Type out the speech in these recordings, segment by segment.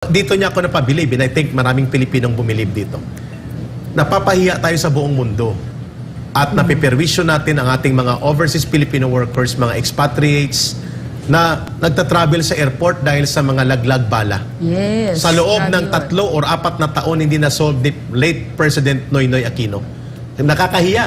Dito niya ako napabilib, and I think maraming Pilipinong bumilib dito. Napapahiya tayo sa buong mundo at napiperwisyo natin ang ating mga overseas Filipino workers, mga expatriates na nagtatravel sa airport dahil sa mga laglag bala. Yes. Sa loob ng 3 yun. or 4 na taon hindi na-solve ni late President Noynoy Aquino. Nakakahiya.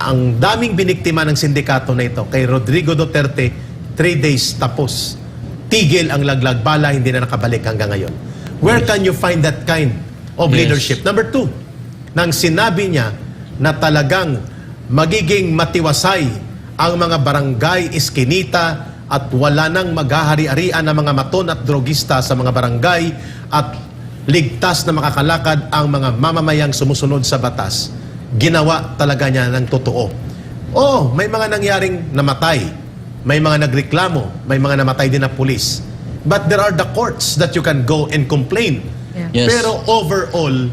Ang daming biniktima ng sindikato na ito kay Rodrigo Duterte, 3 days tapos. Tigil ang laglag bala, hindi na nakabalik hanggang ngayon. Where can you find that kind of leadership? Number 2, nang sinabi niya na talagang magiging matiwasay ang mga barangay iskinita at wala nang maghahari-arian ng mga maton at drogista sa mga barangay at ligtas na makakalakad ang mga mamamayang sumusunod sa batas. Ginawa talaga niya ng totoo. Oo, may mga nangyaring namatay. May mga nagreklamo, may mga namatay din na pulis. But there are the courts that you can go and complain. Yeah. Yes. Pero overall,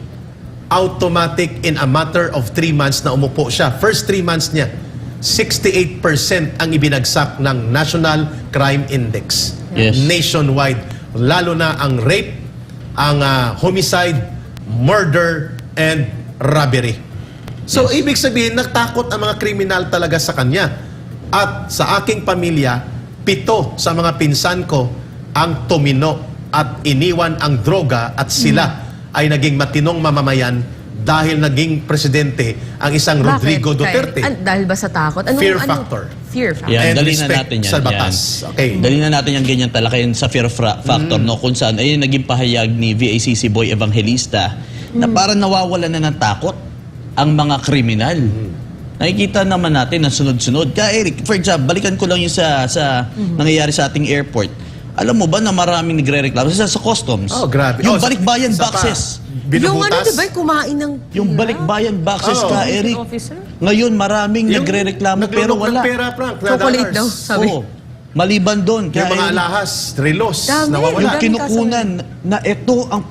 automatic in a matter of 3 months na umupo siya. First 3 months niya, 68% ang ibinagsak ng National Crime Index. Yes. Nationwide. Lalo na ang rape, ang homicide, murder, and robbery. So, ibig sabihin, nagtakot ang mga kriminal talaga sa kanya. At sa aking pamilya, 7 sa mga pinsan ko ang tumino at iniwan ang droga at sila ay naging matinong mamamayan dahil naging presidente ang isang Bakit? Rodrigo Duterte. Dahil ba sa takot? Fear factor. Fear factor. Yan, And dali na respect natin yan. sa batas. Okay. Dali na natin yung ganyan talakayin sa fear factor, no? Kung saan, ayun naging pahayag ni VACC Boy Evangelista na parang nawawala na ng takot ang mga kriminal. Nakikita naman natin na sunod-sunod. Kaya Eric, for example, balikan ko lang yung sa nangyayari sa ating airport. Alam mo ba na maraming nagre-reklamo sa customs? Oh, grabe. Yung Oh, balikbayan sa boxes. Yung Binubutas. di ba, kumain ng Yung balikbayan boxes ka, Eric. officer? Ngayon, maraming Yung nagre-reklamo pero naglulok ng wala. pera, Frank, na Chocolate dollars. daw, sabi. Oo. Maliban doon. Yung mga Eric, alahas, relos, Dami. nawawala. yung Daming kinukunan na ito ang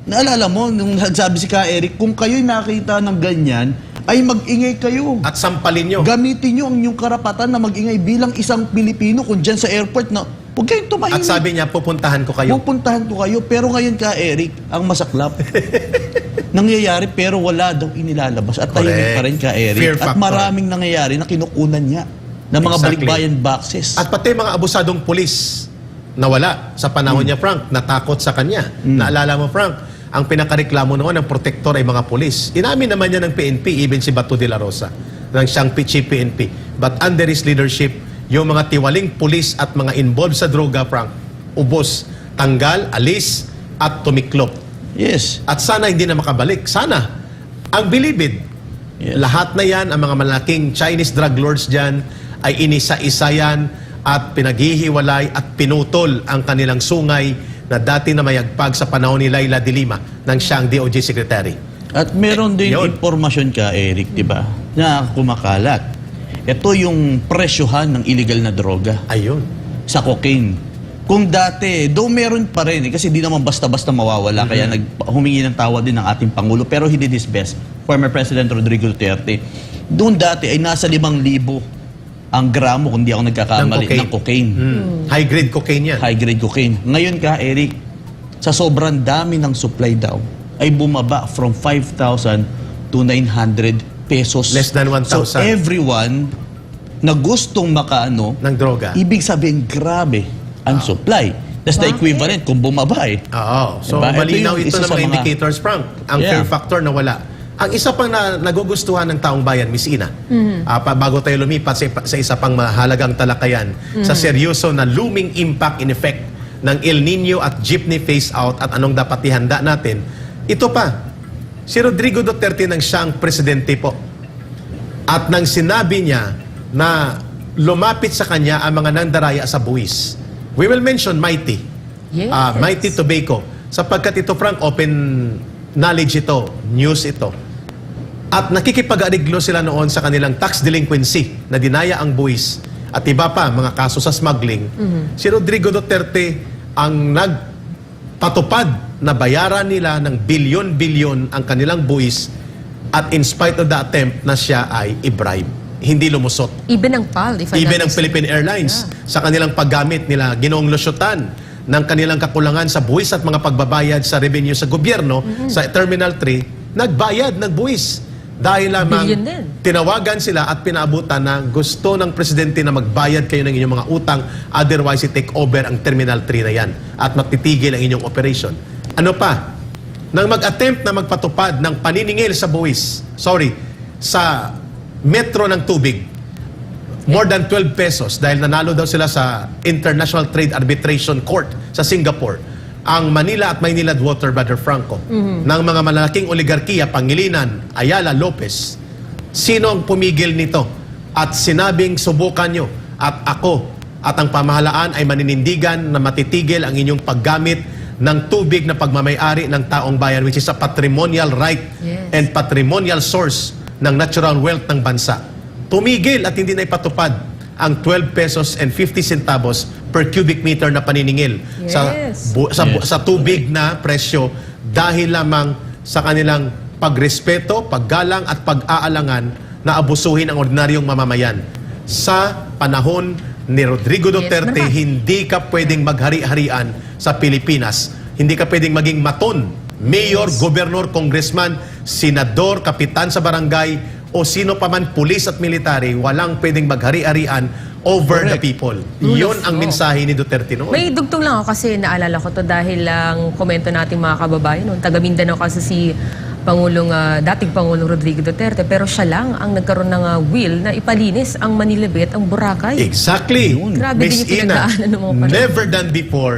naalala mo, nung nagsabi si Ka Eric, kung kayo'y nakita ng ganyan, ay mag-ingay kayo. At sampalin nyo. Gamitin nyo ang inyong karapatan na mag-ingay bilang isang Pilipino kung dyan sa airport na huwag kayong tumahimik. At sabi niya, pupuntahan ko kayo. Pupuntahan ko kayo. Pero ngayon Ka Eric, ang masaklap, nangyayari pero wala daw inilalabas. At tahimik Correct. pa rin Ka Eric. Fear At factor. maraming nangyayari na kinukunan niya ng mga Exactly. balikbayan boxes. At pati mga abusadong pulis nawala sa panahon niya, Frank, natakot sa kanya. Naalala mo, Frank, ang pinakareklamo noon ng protektor ay mga pulis. Inamin naman niya ng PNP, even si Bato de la Rosa, ng siyang chief PNP. But under his leadership, yung mga tiwaling pulis at mga involved sa droga, Frank, ubos, tanggal, alis, at tumiklop. Yes. At sana hindi na makabalik. Sana. Ang bilibid. Yes. Lahat na yan, ang mga malaking Chinese drug lords dyan, ay inisa-isa yan at pinaghihiwalay at pinutol ang kanilang sungay na dati na mayagpag sa panahon ni Laila de Lima ng siyang DOJ Secretary. At meron din Yun. impormasyon ka, Eric, di ba? Na kumakalat. Ito yung presyohan ng illegal na droga Ayun. sa cocaine. Kung dati, though meron pa rin, kasi di naman basta-basta mawawala, kaya humingi ng tawad din ng ating Pangulo, pero he did his best. Former President Rodrigo Duterte. Doon dati ay nasa 5,000 ang gramo, kung di ako nagkakamali, ng cocaine. High-grade cocaine yan. High-grade cocaine. Ngayon ka, Eric, sa sobrang dami ng supply daw, ay bumaba from 5,000 to 900 pesos. Less than 1,000. So everyone na gustong makaano, Ng droga. ibig sabihin, grabe ang supply. That's the equivalent kung bumaba eh. Oo. So, Diba? Ito malinaw yung ito isa ng sa mga mga- indicators, Frank. Ang Yeah. fear factor na wala. Ang isa pang nagugustuhan ng taong bayan, Miss Ina, bago tayo lumipat sa isa pang mahalagang talakayan, sa seryoso na looming impact in effect ng El Nino at jeepney phase-out at anong dapat ihanda natin, ito pa, si Rodrigo Duterte nang siyang presidente po. At nang sinabi niya na lumapit sa kanya ang mga nandaraya sa buwis. We will mention Mighty. Yes. Mighty Tobacco. Sapagkat ito, Frank, open knowledge ito, news ito. At nakikipag-ariglo sila noon sa kanilang tax delinquency na dinaya ang buwis at iba pa, mga kaso sa smuggling. Si Rodrigo Duterte ang nagpatupad na bayaran nila ng bilyon-bilyon ang kanilang buwis at in spite of the attempt na siya ay i-bribe. Hindi lumusot. Even ang PAL, if I'm Even not ang mistaken. Philippine Airlines sa kanilang paggamit nila, Ginoong Lusyutan, ng kanilang kakulangan sa buwis at mga pagbabayad sa revenue sa gobyerno sa Terminal 3, nagbayad ng buwis. Dahil lamang Billion din. tinawagan sila at pinaabutan na gusto ng presidente na magbayad kayo ng inyong mga utang, otherwise i-take over ang Terminal 3 na yan at matitigil ang inyong operation. Ano pa? Nang mag-attempt na magpatupad ng paniningil sa sa metro ng tubig, more than 12 pesos dahil nanalo daw sila sa International Trade Arbitration Court sa Singapore. Ang Manila at Maynilad Water, Brother Franco, ng mga malalaking oligarkiya, Pangilinan, Ayala, Lopez, sino ang pumigil nito? At sinabing subukan nyo at ako at ang pamahalaan ay maninindigan na matitigil ang inyong paggamit ng tubig na pagmamayari ng taong bayan, which is a patrimonial right and patrimonial source ng natural wealth ng bansa. Tumigil at hindi na ipatupad ang 12 pesos and 50 centavos per cubic meter na paniningil sa tubig na presyo dahil lamang sa kanilang pagrespeto, paggalang at pag-aalangan na abusuhin ang ordinaryong mamamayan. Sa panahon ni Rodrigo Duterte, hindi ka pwedeng maghari-harian sa Pilipinas. Hindi ka pwedeng maging maton, mayor, gobernador, congressman, senador, kapitan sa barangay, o sino pa man, pulis at military, walang pwedeng maghari-harian over the people. Yun ang mensahe ni Duterte noon. May dugtong lang ako kasi naalala ko to dahil lang komento nating mga kababayan noon. Taga Mindanao kasi si dating Pangulong Rodrigo Duterte, pero siya lang ang nagkaroon ng will na ipalinis ang Manila Bay at ang Boracay. Exactly. Grabe Miss din yung Ina, pinagdaanan ng mga panahon. never done before.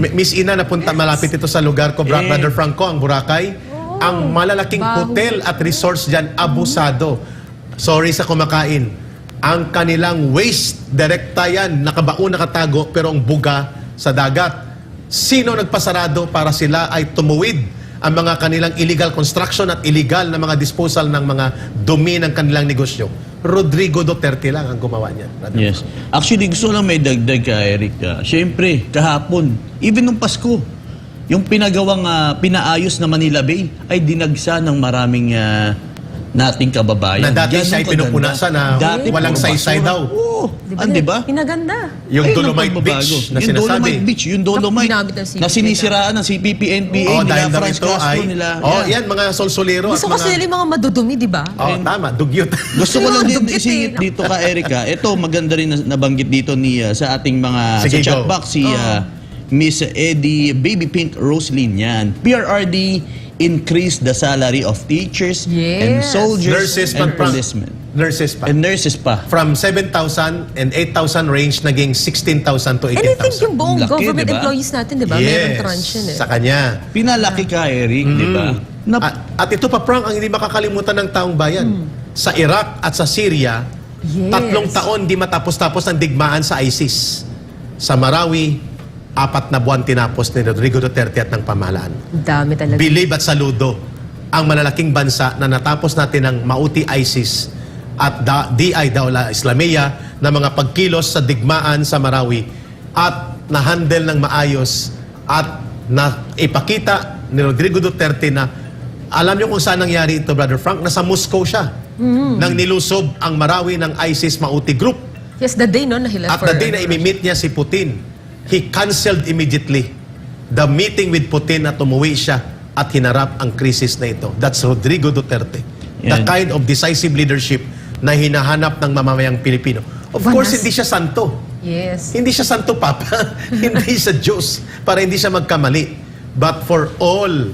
Miss Ina, napunta malapit ito sa lugar ko, Brother Franco, ang Boracay. Ang malalaking hotel at resorts dyan, abusado. Sorry sa kumakain. Ang kanilang waste, direkta yan, nakabaon, nakatago, pero ang buga sa dagat. Sino nagpasarado para sila ay tumuwid ang mga kanilang illegal construction at illegal na mga disposal ng mga dumi ng kanilang negosyo? Rodrigo Duterte lang ang gumawa niyan. Yes. Actually, gusto lang may dagdag ka, Eric. Siyempre, kahapon, even nung Pasko, yung pinaayos na Manila Bay ay dinagsa ng maraming nating kababayan. Na dati Ganun siya ay kaganda. pinupunasan na walang puro saysay basura. daw. Oo. Diba? Diba? Pinaganda. Yung Ayun ang Dolomite pagbabago. Beach na Yung sinasabi. Dolomite Beach, yung Dolomite Ginamit ng CPP na sinisiraan ng CPP, NPA, Oh, nila, dahil daw Franz ito Castro, ay... nila. Oh, yan, mga solsolero. Gusto at kasi mga... nila yung mga madudumi, di ba? Oh, tama. Dugyot. Gusto ko lang din Dugit eh. isingit dito ka, Erica. Ito, maganda rin na nabanggit dito ni sa ating mga Sige, sa chat go. box si Miss Eddie Baby Pink Roslyn yan. PRRD increased the salary of teachers and Yes. soldiers Nurses and pa. policemen. Nurses pa. And nurses pa. From 7,000 and 8,000 range, naging 16,000 to And I think 18,000. yung buong Laki, government diba? employees natin, di ba? Meron tranche yun eh. sa kanya. Pinalaki ka, Eric, di ba? At ito pa, Frank, ang hindi makakalimutan ng taong bayan. Sa Iraq at sa Syria, Yes. 3 taon di matapos-tapos ng digmaan sa ISIS. Sa Marawi, 4 na buwan tinapos ni Rodrigo Duterte at ng pamahalaan. Dami talaga. Believe at saludo ang malalaking bansa na natapos natin ng mauti ISIS at DI Daula Islamiyah na mga pagkilos sa digmaan sa Marawi at na-handle ng maayos at na ipakita ni Rodrigo Duterte na alam niyo kung saan nangyari ito, Brother Frank? Nasa Moscow siya. Nang nilusob ang Marawi ng ISIS Mauti Group. Yes, the day, no? Nahila At the day na imimit niya si Putin, he canceled immediately the meeting with Putin at umuwi siya at hinarap ang krisis na ito. That's Rodrigo Duterte. The Yan. kind of decisive leadership na hinahanap ng mamamayang Pilipino. Of course, hindi siya santo. Yes. Hindi siya santo papa. Hindi siya Diyos para hindi siya magkamali. But for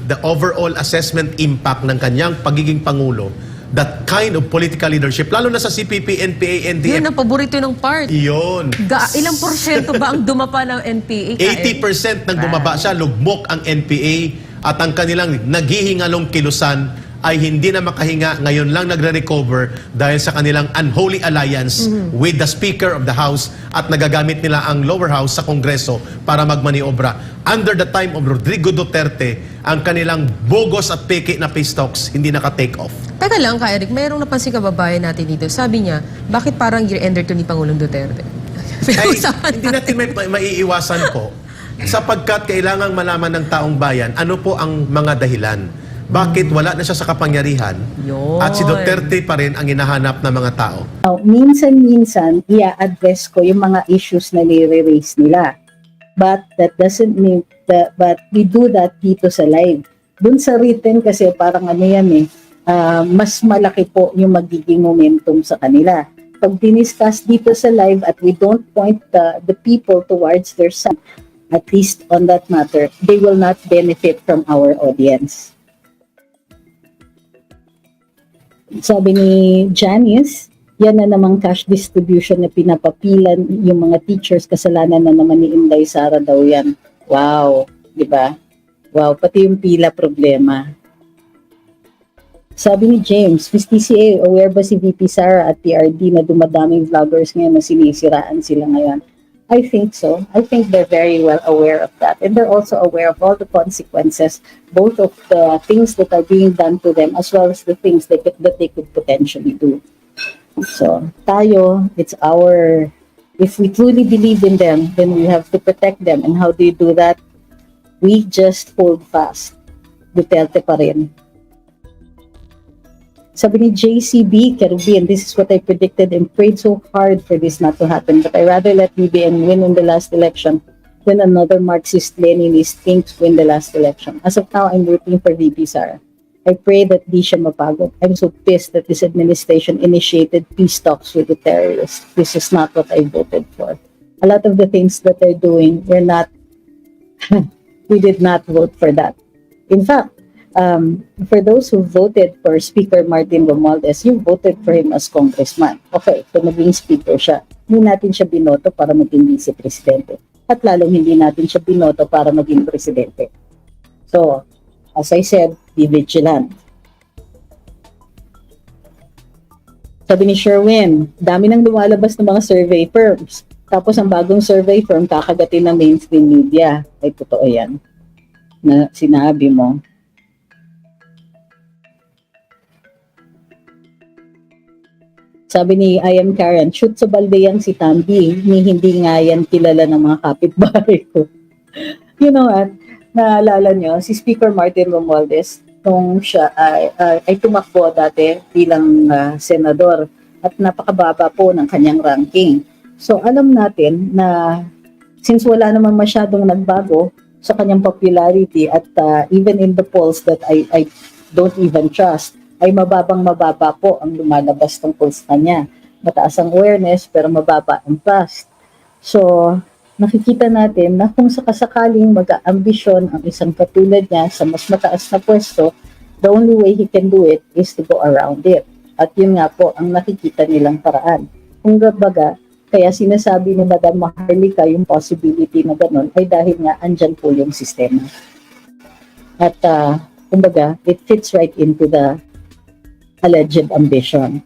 the overall assessment impact ng kanyang pagiging Pangulo, that kind of political leadership, lalo na sa CPP, NPA, NDF, Yun ang paborito ng part. iyon. Ilang porsyento ba ang dumapa ng NPA? 80% ng bumaba siya, lugmok ang NPA at ang kanilang naghihingalong kilusan ay hindi na makahinga, ngayon lang nagre-recover dahil sa kanilang unholy alliance with the Speaker of the House at nagagamit nila ang lower house sa Kongreso para magmaniobra. Under the time of Rodrigo Duterte, ang kanilang bogus at peke na peace talks hindi naka-take off. Teka lang, Ka Eric, mayroong napansin kababayan natin dito. Sabi niya, bakit parang year-ender to ni Pangulong Duterte? Ay, hindi natin maiiwasan po sapagkat kailangang malaman ng taong bayan ano po ang mga dahilan. Bakit wala na siya sa kapangyarihan Yun. at si Duterte pa rin ang hinahanap ng mga tao? Minsan-minsan, i-address ko yung mga issues na nire-raise nila. But that doesn't mean that, but we do that dito sa live. Dun sa written kasi parang ano yan mas malaki po yung magiging momentum sa kanila. Pag diniscuss dito sa live at we don't point the people towards their side, at least on that matter, they will not benefit from our audience. Sabi ni Janice, yan na namang cash distribution na pinapapilan yung mga teachers, kasalanan na naman ni Inday Sara daw yan. Wow, di ba? Wow, pati yung pila problema. Sabi ni James, Miss TCA, aware ba si VP Sara at PRD na dumadaming vloggers ngayon na sinisiraan sila ngayon? I think so. I think they're very well aware of that. And they're also aware of all the consequences, both of the things that are being done to them as well as the things that they could potentially do. So, tayo, it's our, if we truly believe in them, then we have to protect them. And how do you do that? We just hold fast. Duterte pa rin. Sabi ni JCB Caribbean, this is what I predicted and prayed so hard for this not to happen. But I rather let BBM win in the last election than another Marxist-Leninist think win the last election. As of now, I'm rooting for VP Sara. I pray that di siya mapagod. I'm so pissed that this administration initiated peace talks with the terrorists. This is not what I voted for. A lot of the things that they're doing, we're not, we did not vote for that. In fact, for those who voted for Speaker Martin Romualdez, you voted for him as congressman. Okay, kung maging speaker siya, hindi natin siya binoto para maging vice-presidente. At lalong hindi natin siya binoto para maging presidente. So, as I said, be vigilant. Sabi ni Sherwin, dami nang lumalabas ng mga survey firms. Tapos ang bagong survey firm kakagatin ng mainstream media. Ay, totoo yan. Na sinabi mo. Sabi ni I am Karen, shoot sa balde yang si Tambi, ni hindi nga yan kilala ng mga kapitbahay ko. You know what? Naalala nyo, si Speaker Martin Romualdez, nung siya ay tumakbo dati bilang senador at napakababa po ng kanyang ranking. So alam natin na since wala naman masyadong nagbago sa kanyang popularity at even in the polls that I don't even trust, ay mababa po ang lumalabas tungkol sa kanya. Mataas ang awareness pero mababa ang trust. So, nakikita natin na kung sakasakaling mag-aambisyon ang isang katulad niya sa mas mataas na pwesto, the only way he can do it is to go around it. At yun nga po ang nakikita nilang paraan. Kung baga, kaya sinasabi ni Madam Maharlika yung possibility na ganun ay dahil nga andyan po yung sistema. At kumbaga, it fits right into the alleged ambition.